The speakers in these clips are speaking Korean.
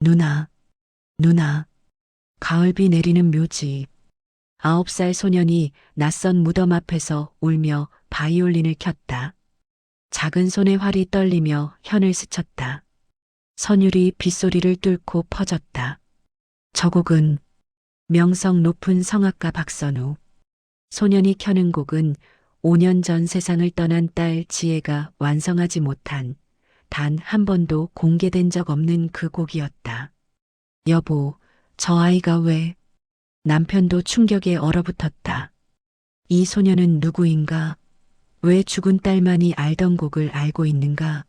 누나, 누나. 가을비 내리는 묘지. 9살 소년이 낯선 무덤 앞에서 울며 바이올린을 켰다. 작은 손에 활이 떨리며 현을 스쳤다. 선율이 빗소리를 뚫고 퍼졌다. 저 곡은 명성 높은 성악가 박선우. 소년이 켜는 곡은 5년 전 세상을 떠난 딸 지혜가 완성하지 못한 단 한 번도 공개된 적 없는 그 곡이었다. 여보, 저 아이가 왜? 남편도 충격에 얼어붙었다. 이 소녀는 누구인가? 왜 죽은 딸만이 알던 곡을 알고 있는가?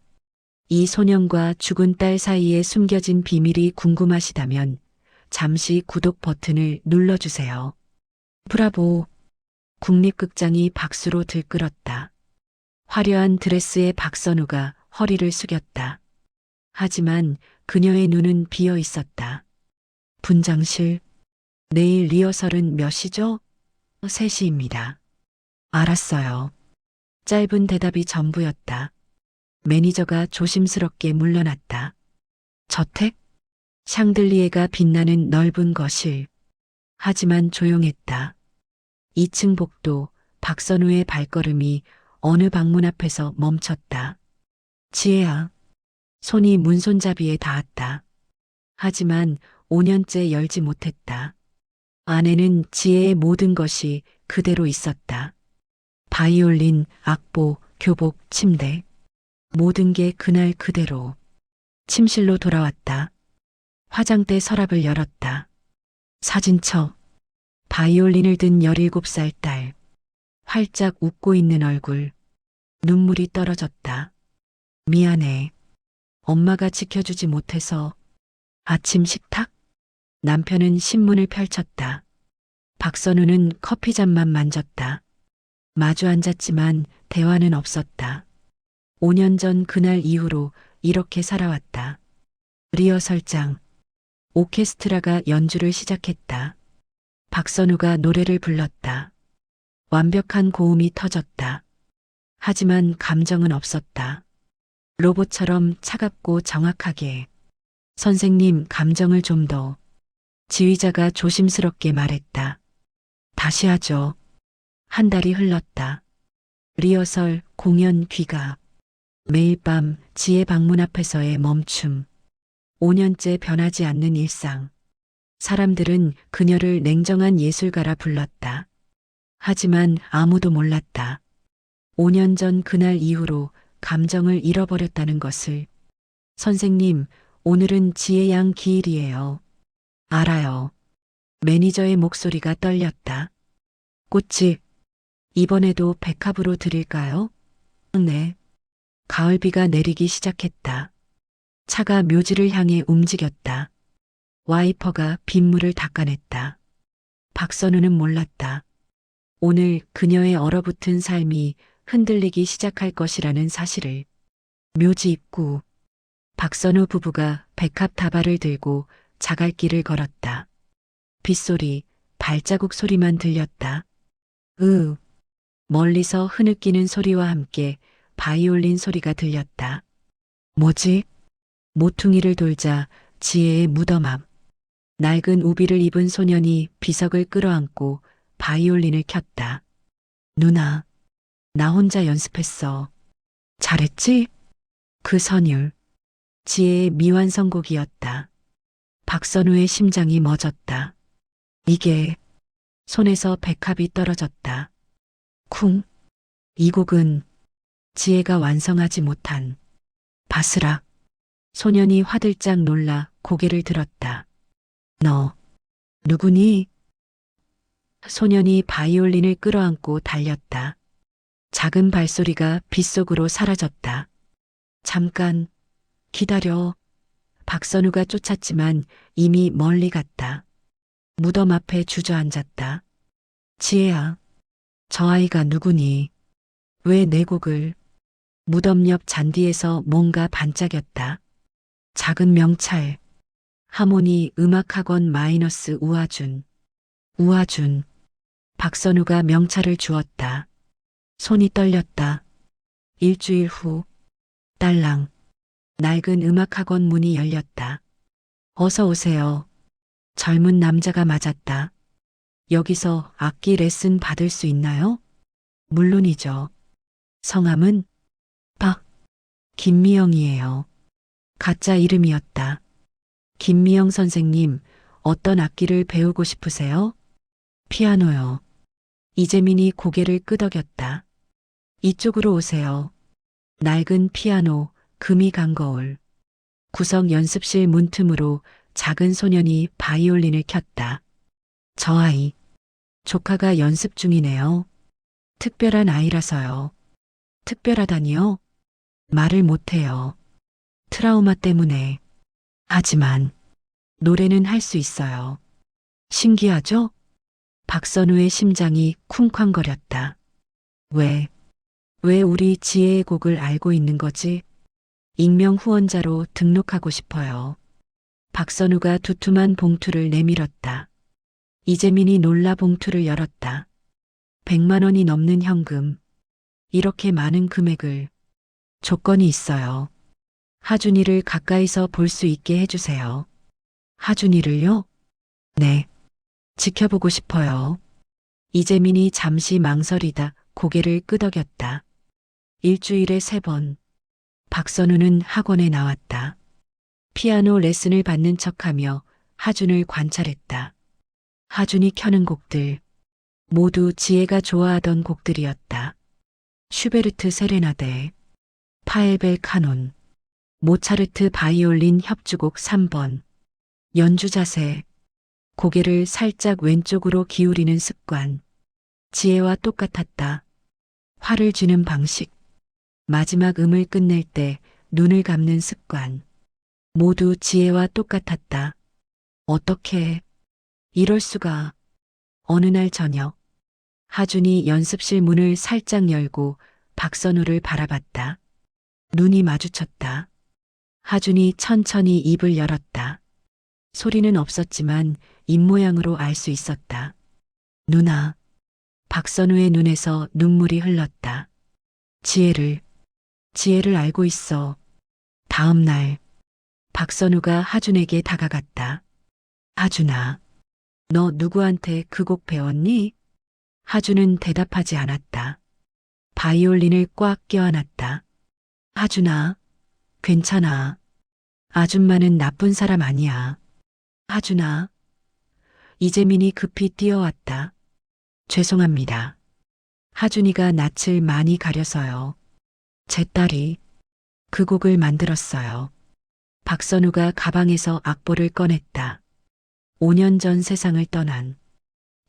이 소년과 죽은 딸 사이에 숨겨진 비밀이 궁금하시다면 잠시 구독 버튼을 눌러주세요. 브라보! 국립극장이 박수로 들끓었다. 화려한 드레스의 박선우가 허리를 숙였다. 하지만 그녀의 눈은 비어 있었다. 분장실, 내일 리허설은 몇 시죠? 3시입니다. 알았어요. 짧은 대답이 전부였다. 매니저가 조심스럽게 물러났다. 저택? 샹들리에가 빛나는 넓은 거실. 하지만 조용했다. 2층 복도, 박선우의 발걸음이 어느 방문 앞에서 멈췄다. 지혜야. 손이 문손잡이에 닿았다. 하지만 5년째 열지 못했다. 안에는 지혜의 모든 것이 그대로 있었다. 바이올린, 악보, 교복, 침대. 모든 게 그날 그대로. 침실로 돌아왔다. 화장대 서랍을 열었다. 사진첩. 바이올린을 든 17살 딸. 활짝 웃고 있는 얼굴. 눈물이 떨어졌다. 미안해. 엄마가 지켜주지 못해서. 아침 식탁? 남편은 신문을 펼쳤다. 박선우는 커피잔만 만졌다. 마주 앉았지만 대화는 없었다. 5년 전 그날 이후로 이렇게 살아왔다. 리허설장. 오케스트라가 연주를 시작했다. 박선우가 노래를 불렀다. 완벽한 고음이 터졌다. 하지만 감정은 없었다. 로봇처럼 차갑고 정확하게. 선생님, 감정을 좀 더. 지휘자가 조심스럽게 말했다. 다시 하죠. 한 달이 흘렀다. 리허설, 공연, 귀가. 매일 밤 지혜 방문 앞에서의 멈춤. 5년째 변하지 않는 일상. 사람들은 그녀를 냉정한 예술가라 불렀다. 하지만 아무도 몰랐다. 5년 전 그날 이후로 감정을 잃어버렸다는 것을. 선생님, 오늘은 지혜 양 기일이에요. 알아요. 매니저의 목소리가 떨렸다. 꽃집, 이번에도 백합으로 드릴까요? 네. 가을비가 내리기 시작했다. 차가 묘지를 향해 움직였다. 와이퍼가 빗물을 닦아냈다. 박선우는 몰랐다. 오늘 그녀의 얼어붙은 삶이 흔들리기 시작할 것이라는 사실을. 묘지 입구. 박선우 부부가 백합 다발을 들고 자갈길을 걸었다. 빗소리, 발자국 소리만 들렸다. 멀리서 흐느끼는 소리와 함께 바이올린 소리가 들렸다. 뭐지? 모퉁이를 돌자 지혜의 무덤 앞. 낡은 우비를 입은 소년이 비석을 끌어안고 바이올린을 켰다. 누나, 나 혼자 연습했어. 잘했지? 그 선율. 지혜의 미완성곡이었다. 박선우의 심장이 멎었다. 이게. 손에서 백합이 떨어졌다. 쿵. 이 곡은 지혜가 완성하지 못한. 바스락. 소년이 화들짝 놀라 고개를 들었다. 너, 누구니? 소년이 바이올린을 끌어안고 달렸다. 작은 발소리가 빗속으로 사라졌다. 잠깐, 기다려. 박선우가 쫓았지만 이미 멀리 갔다. 무덤 앞에 주저앉았다. 지혜야, 저 아이가 누구니? 왜 내 곡을? 무덤 옆 잔디에서 뭔가 반짝였다. 작은 명찰. 하모니 음악학원 마이너스 우아준. 우아준. 박선우가 명찰을 주었다. 손이 떨렸다. 일주일 후. 딸랑. 낡은 음악학원 문이 열렸다. 어서 오세요. 젊은 남자가 맞았다. 여기서 악기 레슨 받을 수 있나요? 물론이죠. 성함은 김미영이에요. 가짜 이름이었다. 김미영 선생님, 어떤 악기를 배우고 싶으세요? 피아노요. 이재민이 고개를 끄덕였다. 이쪽으로 오세요. 낡은 피아노, 금이 간 거울. 구석 연습실 문틈으로 작은 소년이 바이올린을 켰다. 저 아이, 조카가 연습 중이네요. 특별한 아이라서요. 특별하다니요? 말을 못해요. 트라우마 때문에. 하지만 노래는 할 수 있어요. 신기하죠? 박선우의 심장이 쿵쾅거렸다. 왜 우리 지혜의 곡을 알고 있는 거지? 익명 후원자로 등록하고 싶어요. 박선우가 두툼한 봉투를 내밀었다. 이재민이 놀라 봉투를 열었다. 100만 원이 넘는 현금. 이렇게 많은 금액을. 조건이 있어요. 하준이를 가까이서 볼 수 있게 해주세요. 하준이를요? 네. 지켜보고 싶어요. 이재민이 잠시 망설이다 고개를 끄덕였다. 일주일에 3번. 박선우는 학원에 나왔다. 피아노 레슨을 받는 척하며 하준을 관찰했다. 하준이 켜는 곡들. 모두 지혜가 좋아하던 곡들이었다. 슈베르트 세레나데, 파엘벨 카논, 모차르트 바이올린 협주곡 3번. 연주 자세. 고개를 살짝 왼쪽으로 기울이는 습관. 지혜와 똑같았다. 화를 주는 방식. 마지막 음을 끝낼 때 눈을 감는 습관. 모두 지혜와 똑같았다. 어떻게, 이럴 수가. 어느 날 저녁, 하준이 연습실 문을 살짝 열고 박선우를 바라봤다. 눈이 마주쳤다. 하준이 천천히 입을 열었다. 소리는 없었지만 입모양으로 알 수 있었다. 누나. 박선우의 눈에서 눈물이 흘렀다. 지혜를 알고 있어. 다음 날, 박선우가 하준에게 다가갔다. 하준아, 너 누구한테 그 곡 배웠니? 하준은 대답하지 않았다. 바이올린을 꽉 껴안았다. 하준아, 괜찮아. 아줌마는 나쁜 사람 아니야. 하준아. 이재민이 급히 뛰어왔다. 죄송합니다. 하준이가 낯을 많이 가려서요. 제 딸이 그 곡을 만들었어요. 박선우가 가방에서 악보를 꺼냈다. 5년 전 세상을 떠난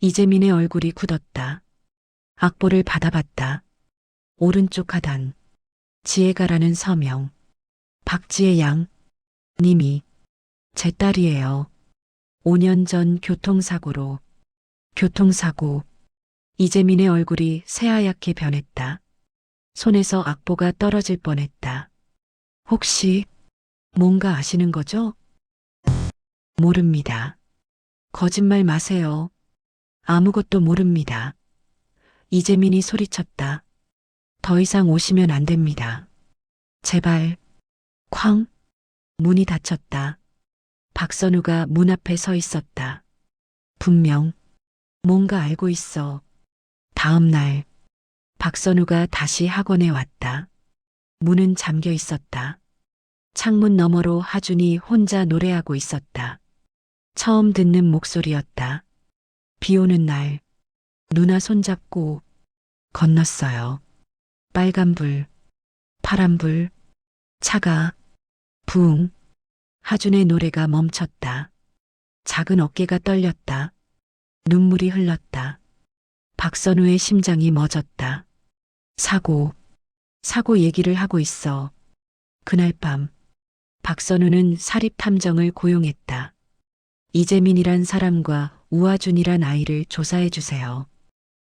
이재민의 얼굴이 굳었다. 악보를 받아봤다. 오른쪽 하단. 지혜가라는 서명. 박지혜 양 님이 제 딸이에요. 5년 전 교통사고로. 교통사고. 이재민의 얼굴이 새하얗게 변했다. 손에서 악보가 떨어질 뻔했다. 혹시 뭔가 아시는 거죠? 모릅니다. 거짓말 마세요. 아무것도 모릅니다. 이재민이 소리쳤다. 더 이상 오시면 안 됩니다. 제발. 쾅. 문이 닫혔다. 박선우가 문 앞에 서 있었다. 분명 뭔가 알고 있어. 다음 날 박선우가 다시 학원에 왔다. 문은 잠겨 있었다. 창문 너머로 하준이 혼자 노래하고 있었다. 처음 듣는 목소리였다. 비 오는 날 누나 손잡고 건넜어요. 빨간불, 파란불, 차가, 붕. 하준의 노래가 멈췄다. 작은 어깨가 떨렸다. 눈물이 흘렀다. 박선우의 심장이 멎었다. 사고 얘기를 하고 있어. 그날 밤 박선우는 사립탐정을 고용했다. 이재민이란 사람과 우하준이란 아이를 조사해 주세요.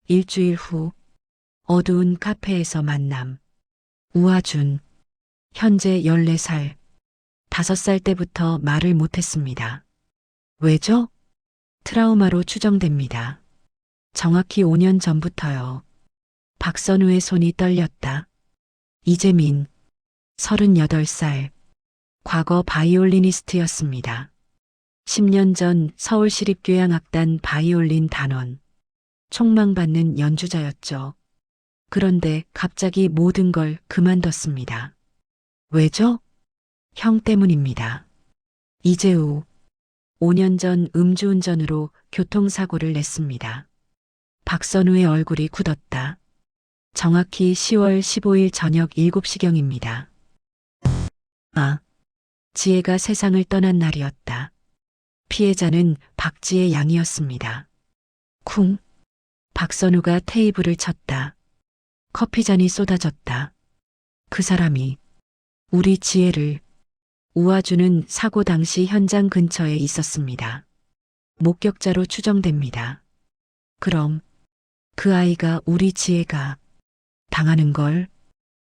일주일 후 어두운 카페에서 만남. 우하준, 현재 14살. 5살 때부터 말을 못했습니다. 왜죠? 트라우마로 추정됩니다. 정확히 5년 전부터요. 박선우의 손이 떨렸다. 이재민, 38살. 과거 바이올리니스트였습니다. 10년 전 서울시립교향악단 바이올린 단원. 촉망받는 연주자였죠. 그런데 갑자기 모든 걸 그만뒀습니다. 왜죠? 형 때문입니다. 이재우. 5년 전 음주운전으로 교통사고를 냈습니다. 박선우의 얼굴이 굳었다. 정확히 10월 15일 저녁 7시경입니다. 지혜가 세상을 떠난 날이었다. 피해자는 박지혜 양이었습니다. 쿵. 박선우가 테이블을 쳤다. 커피잔이 쏟아졌다. 그 사람이 우리 지혜를. 우아주는 사고 당시 현장 근처에 있었습니다. 목격자로 추정됩니다. 그럼 그 아이가 우리 지혜가 당하는 걸.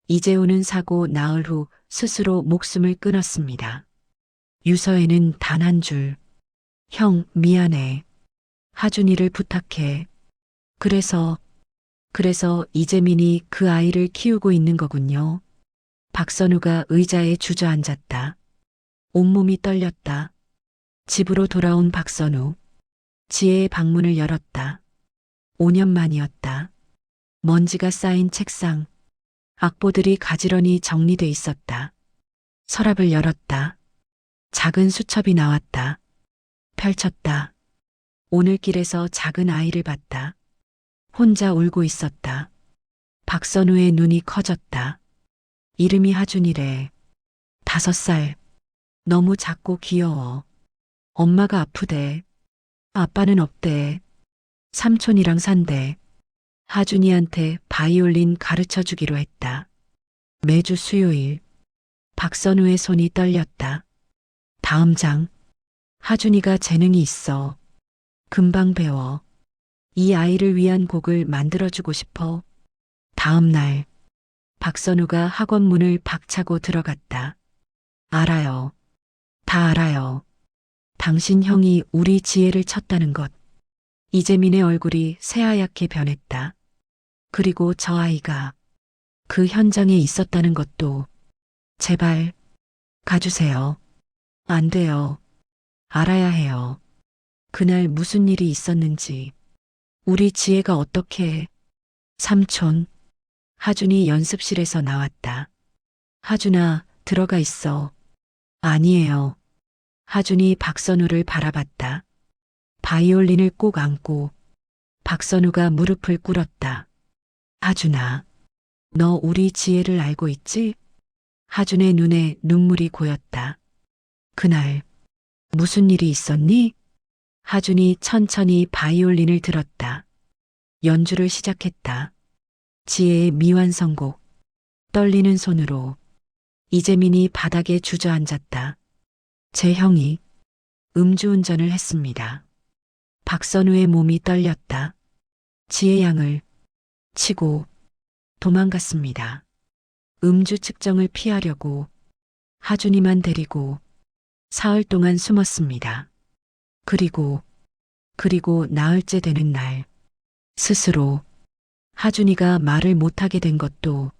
이재우는 사고 나흘 후 스스로 목숨을 끊었습니다. 유서에는 단 한 줄. 형, 미안해. 하준이를 부탁해. 그래서 이재민이 그 아이를 키우고 있는 거군요. 박선우가 의자에 주저앉았다. 온몸이 떨렸다. 집으로 돌아온 박선우. 지혜의 방문을 열었다. 5년 만이었다. 먼지가 쌓인 책상. 악보들이 가지런히 정리돼 있었다. 서랍을 열었다. 작은 수첩이 나왔다. 펼쳤다. 오늘 길에서 작은 아이를 봤다. 혼자 울고 있었다. 박선우의 눈이 커졌다. 이름이 하준이래. 5살. 너무 작고 귀여워. 엄마가 아프대. 아빠는 없대. 삼촌이랑 산대. 하준이한테 바이올린 가르쳐 주기로 했다. 매주 수요일. 박선우의 손이 떨렸다. 다음 장. 하준이가 재능이 있어. 금방 배워. 이 아이를 위한 곡을 만들어주고 싶어. 다음 날. 박선우가 학원 문을 박차고 들어갔다. 알아요. 다 알아요. 당신 형이 우리 지혜를 쳤다는 것. 이재민의 얼굴이 새하얗게 변했다. 그리고 저 아이가 그 현장에 있었다는 것도. 제발 가주세요. 안 돼요. 알아야 해요. 그날 무슨 일이 있었는지. 우리 지혜가 어떻게. 삼촌. 하준이 연습실에서 나왔다. 하준아, 들어가 있어. 아니에요. 하준이 박선우를 바라봤다. 바이올린을 꼭 안고 박선우가 무릎을 꿇었다. 하준아, 너 우리 지혜를 알고 있지? 하준의 눈에 눈물이 고였다. 그날 무슨 일이 있었니? 하준이 천천히 바이올린을 들었다. 연주를 시작했다. 지혜의 미완성곡. 떨리는 손으로. 이재민이 바닥에 주저앉았다. 제 형이 음주운전을 했습니다. 박선우의 몸이 떨렸다. 지혜 양을 치고 도망갔습니다. 음주 측정을 피하려고. 하준이만 데리고 사흘 동안 숨었습니다. 그리고 나흘째 되는 날 스스로. 하준이가 말을 못하게 된 것도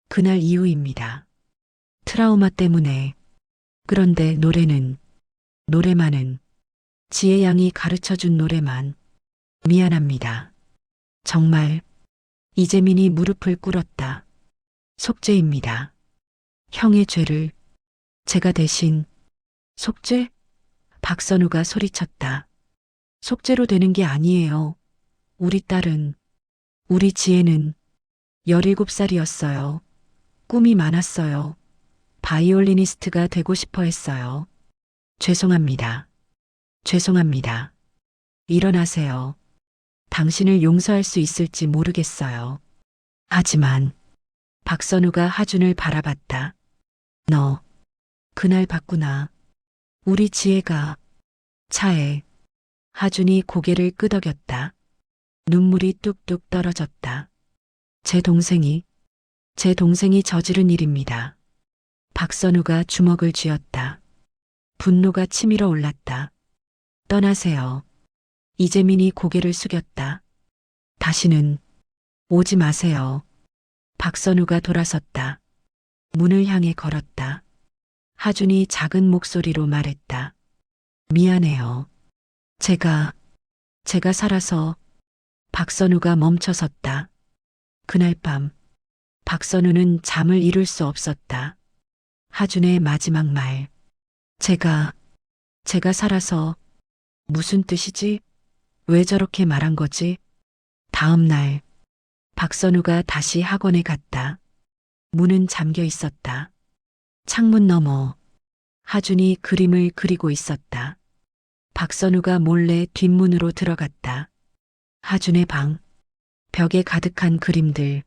그날 이후입니다. 트라우마 때문에. 그런데 노래만은 지혜 양이 가르쳐준 노래만. 미안합니다. 정말. 이재민이 무릎을 꿇었다. 속죄입니다. 형의 죄를 제가 대신. 속죄? 박선우가 소리쳤다. 속죄로 되는 게 아니에요. 우리 딸은, 우리 지혜는 17살이었어요. 꿈이 많았어요. 바이올리니스트가 되고 싶어 했어요. 죄송합니다. 죄송합니다. 일어나세요. 당신을 용서할 수 있을지 모르겠어요. 하지만 박선우가 하준을 바라봤다. 너 그날 봤구나. 우리 지혜가 차에. 하준이 고개를 끄덕였다. 눈물이 뚝뚝 떨어졌다. 제 동생이 저지른 일입니다. 박선우가 주먹을 쥐었다. 분노가 치밀어 올랐다. 떠나세요. 이재민이 고개를 숙였다. 다시는 오지 마세요. 박선우가 돌아섰다. 문을 향해 걸었다. 하준이 작은 목소리로 말했다. 미안해요. 제가 살아서. 박선우가 멈춰섰다. 그날 밤 박선우는 잠을 이룰 수 없었다. 하준의 마지막 말. 제가 살아서. 무슨 뜻이지? 왜 저렇게 말한 거지? 다음 날 박선우가 다시 학원에 갔다. 문은 잠겨 있었다. 창문 너머 하준이 그림을 그리고 있었다. 박선우가 몰래 뒷문으로 들어갔다. 하준의 방, 벽에 가득한 그림들,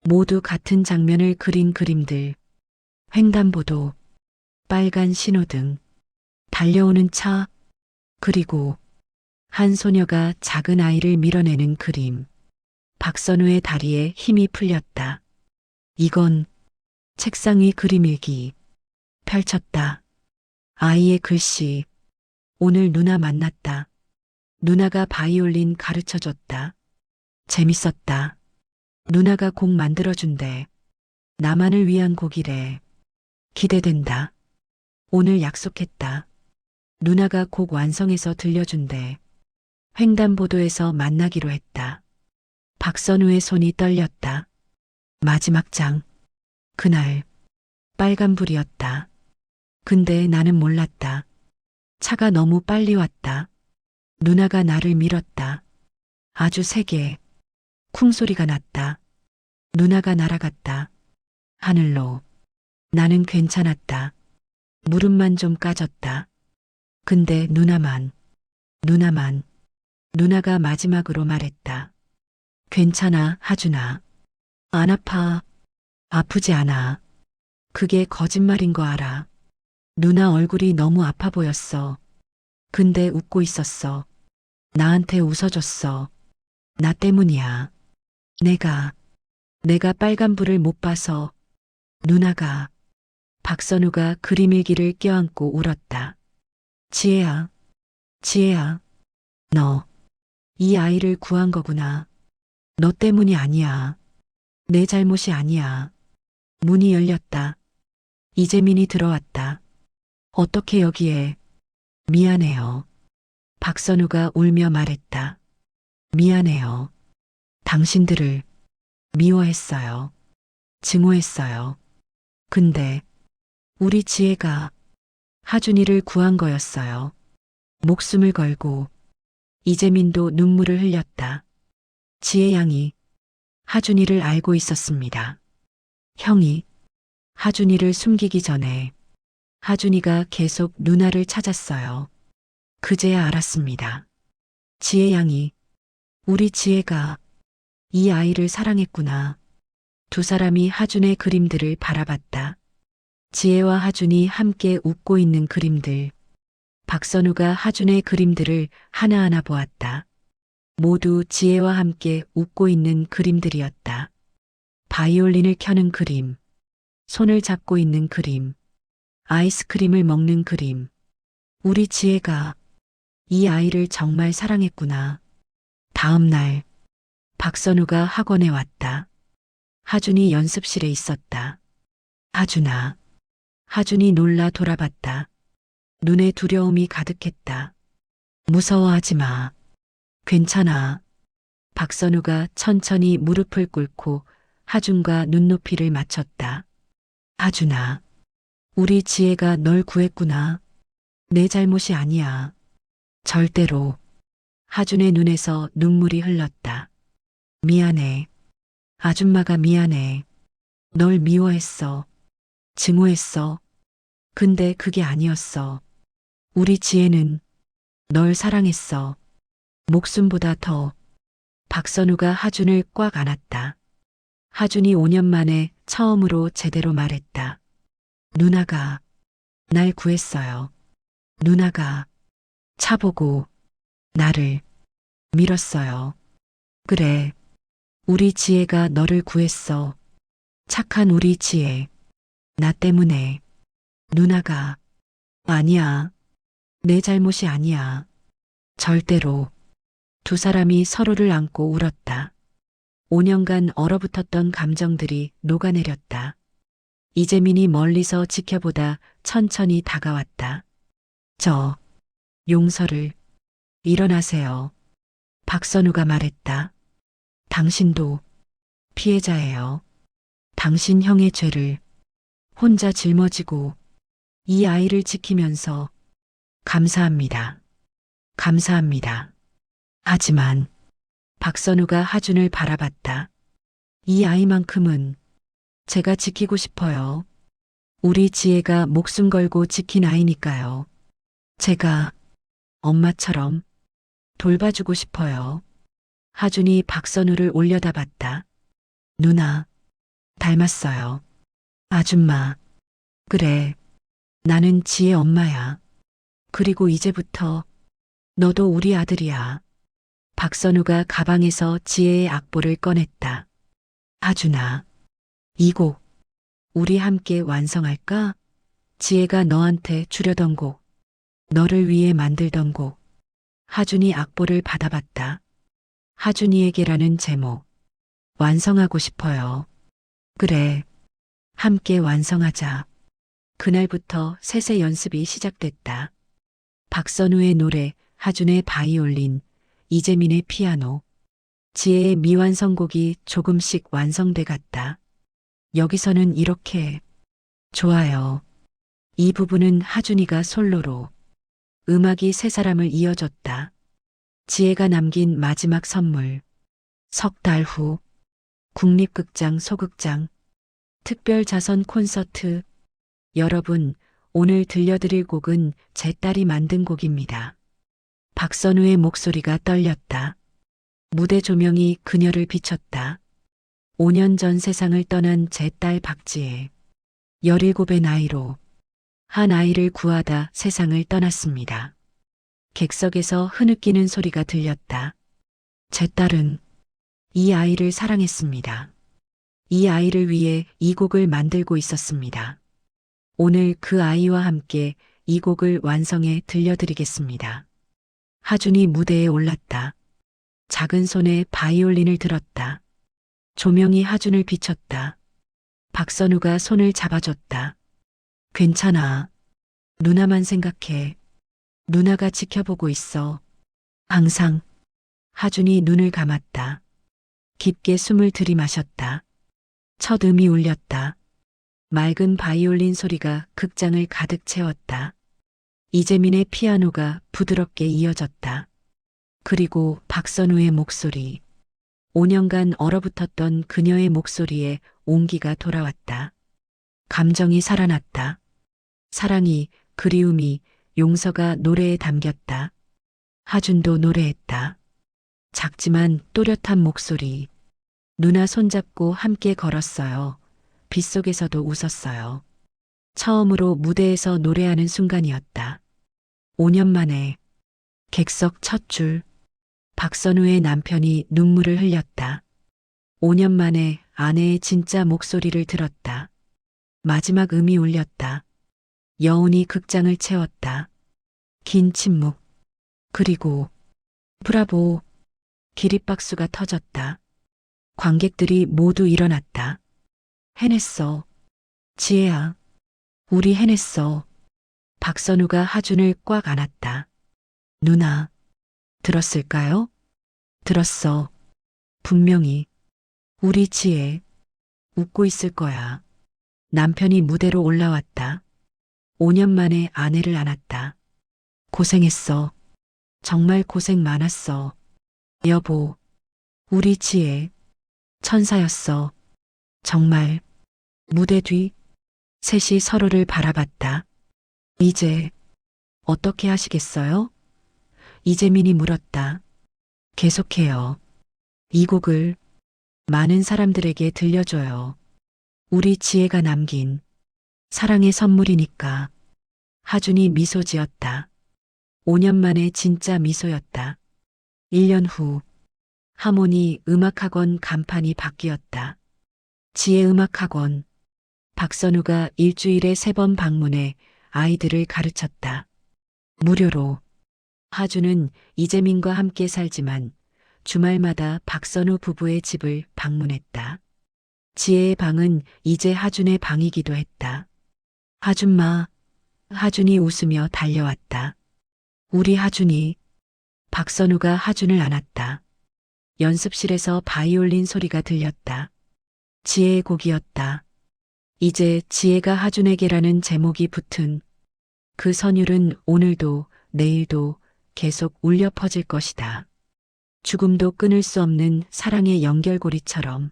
모두 같은 장면을 그린 그림들, 횡단보도, 빨간 신호등, 달려오는 차, 그리고 한 소녀가 작은 아이를 밀어내는 그림. 박선우의 다리에 힘이 풀렸다. 이건 책상 위 그림일기. 펼쳤다. 아이의 글씨. 오늘 누나 만났다. 누나가 바이올린 가르쳐줬다. 재밌었다. 누나가 곡 만들어준대. 나만을 위한 곡이래. 기대된다. 오늘 약속했다. 누나가 곡 완성해서 들려준대. 횡단보도에서 만나기로 했다. 박선우의 손이 떨렸다. 마지막 장. 그날 빨간불이었다. 근데 나는 몰랐다. 차가 너무 빨리 왔다. 누나가 나를 밀었다. 아주 세게. 쿵 소리가 났다. 누나가 날아갔다. 하늘로. 나는 괜찮았다. 무릎만 좀 까졌다. 근데 누나만. 누나가 마지막으로 말했다. 괜찮아, 하준아. 안 아파. 아프지 않아. 그게 거짓말인 거 알아. 누나 얼굴이 너무 아파 보였어. 근데 웃고 있었어. 나한테 웃어줬어. 나 때문이야. 내가 빨간불을 못 봐서. 누나가. 박선우가 그림일기를 껴안고 울었다. 지혜야, 지혜야. 너, 이 아이를 구한 거구나. 너 때문이 아니야. 내 잘못이 아니야. 문이 열렸다. 이재민이 들어왔다. 어떻게 여기에? 미안해요. 박선우가 울며 말했다. 미안해요. 당신들을 미워했어요. 증오했어요. 근데 우리 지혜가 하준이를 구한 거였어요. 목숨을 걸고. 이재민도 눈물을 흘렸다. 지혜 양이 하준이를 알고 있었습니다. 형이 하준이를 숨기기 전에 하준이가 계속 누나를 찾았어요. 그제야 알았습니다. 지혜 양이 우리 지혜가 이 아이를 사랑했구나. 두 사람이 하준의 그림들을 바라봤다. 지혜와 하준이 함께 웃고 있는 그림들. 박선우가 하준의 그림들을 하나하나 보았다. 모두 지혜와 함께 웃고 있는 그림들이었다. 바이올린을 켜는 그림, 손을 잡고 있는 그림, 아이스크림을 먹는 그림. 우리 지혜가 이 아이를 정말 사랑했구나. 다음 날, 박선우가 학원에 왔다. 하준이 연습실에 있었다. 하준아. 하준이 놀라 돌아봤다. 눈에 두려움이 가득했다. 무서워하지 마. 괜찮아. 박선우가 천천히 무릎을 꿇고 하준과 눈높이를 맞췄다. 하준아, 우리 지혜가 널 구했구나. 내 잘못이 아니야. 절대로. 하준의 눈에서 눈물이 흘렀다. 미안해. 아줌마가 미안해. 널 미워했어. 증오했어. 근데 그게 아니었어. 우리 지혜는 널 사랑했어. 목숨보다 더. 박선우가 하준을 꽉 안았다. 하준이 5년 만에 처음으로 제대로 말했다. 누나가 날 구했어요. 누나가 차 보고 나를 밀었어요. 그래. 우리 지혜가 너를 구했어. 착한 우리 지혜. 나 때문에. 누나가 아니야. 내 잘못이 아니야. 절대로. 두 사람이 서로를 안고 울었다. 5년간 얼어붙었던 감정들이 녹아내렸다. 이재민이 멀리서 지켜보다 천천히 다가왔다. 용서를. 일어나세요. 박선우가 말했다. 당신도 피해자예요. 당신 형의 죄를 혼자 짊어지고 이 아이를 지키면서 감사합니다. 감사합니다. 하지만 박선우가 하준을 바라봤다. 이 아이만큼은 제가 지키고 싶어요. 우리 지혜가 목숨 걸고 지킨 아이니까요. 제가 엄마처럼 돌봐주고 싶어요. 하준이 박선우를 올려다봤다. 누나, 닮았어요. 아줌마. 그래, 나는 지혜 엄마야. 그리고 이제부터 너도 우리 아들이야. 박선우가 가방에서 지혜의 악보를 꺼냈다. 하준아, 이 곡 우리 함께 완성할까? 지혜가 너한테 주려던 곡, 너를 위해 만들던 곡. 하준이 악보를 받아봤다. 하준이에게라는 제목. 완성하고 싶어요. 그래, 함께 완성하자. 그날부터 셋의 연습이 시작됐다. 박선우의 노래, 하준의 바이올린, 이재민의 피아노, 지혜의 미완성곡이 조금씩 완성돼 갔다. 여기서는 이렇게. 좋아요. 이 부분은 하준이가 솔로로. 음악이 세 사람을 이어줬다. 지혜가 남긴 마지막 선물. 석 달 후. 국립극장 소극장. 특별 자선 콘서트. 여러분, 오늘 들려드릴 곡은 제 딸이 만든 곡입니다. 박선우의 목소리가 떨렸다. 무대 조명이 그녀를 비췄다. 5년 전 세상을 떠난 제 딸 박지혜. 17의 나이로 한 아이를 구하다 세상을 떠났습니다. 객석에서 흐느끼는 소리가 들렸다. 제 딸은 이 아이를 사랑했습니다. 이 아이를 위해 이 곡을 만들고 있었습니다. 오늘 그 아이와 함께 이 곡을 완성해 들려드리겠습니다. 하준이 무대에 올랐다. 작은 손에 바이올린을 들었다. 조명이 하준을 비췄다. 박선우가 손을 잡아줬다. 괜찮아. 누나만 생각해. 누나가 지켜보고 있어. 항상. 하준이 눈을 감았다. 깊게 숨을 들이마셨다. 첫 음이 울렸다. 맑은 바이올린 소리가 극장을 가득 채웠다. 이재민의 피아노가 부드럽게 이어졌다. 그리고 박선우의 목소리. 5년간 얼어붙었던 그녀의 목소리에 온기가 돌아왔다. 감정이 살아났다. 사랑이, 그리움이, 용서가 노래에 담겼다. 하준도 노래했다. 작지만 또렷한 목소리. 누나 손잡고 함께 걸었어요. 빗속에서도 웃었어요. 처음으로 무대에서 노래하는 순간이었다. 5년 만에 객석 첫 줄. 박선우의 남편이 눈물을 흘렸다. 5년 만에 아내의 진짜 목소리를 들었다. 마지막 음이 울렸다. 여운이 극장을 채웠다. 긴 침묵. 그리고 브라보. 기립박수가 터졌다. 관객들이 모두 일어났다. 해냈어. 지혜야. 우리 해냈어. 박선우가 하준을 꽉 안았다. 누나, 들었을까요? 들었어. 분명히. 우리 지혜. 웃고 있을 거야. 남편이 무대로 올라왔다. 5년 만에 아내를 안았다. 고생했어. 정말 고생 많았어. 여보. 우리 지혜. 천사였어. 정말. 무대 뒤. 셋이 서로를 바라봤다. 이제 어떻게 하시겠어요? 이재민이 물었다. 계속해요. 이 곡을 많은 사람들에게 들려줘요. 우리 지혜가 남긴 사랑의 선물이니까. 하준이 미소 지었다. 5년 만에 진짜 미소였다. 1년 후 하모니 음악학원 간판이 바뀌었다. 지혜 음악학원. 박선우가 일주일에 3번 방문해 아이들을 가르쳤다. 무료로. 하준은 이재민과 함께 살지만 주말마다 박선우 부부의 집을 방문했다. 지혜의 방은 이제 하준의 방이기도 했다. 하준마. 하준이 웃으며 달려왔다. 우리 하준이. 박선우가 하준을 안았다. 연습실에서 바이올린 소리가 들렸다. 지혜의 곡이었다. 이제 지혜가 하준에게라는 제목이 붙은 그 선율은 오늘도 내일도 계속 울려 퍼질 것이다. 죽음도 끊을 수 없는 사랑의 연결고리처럼.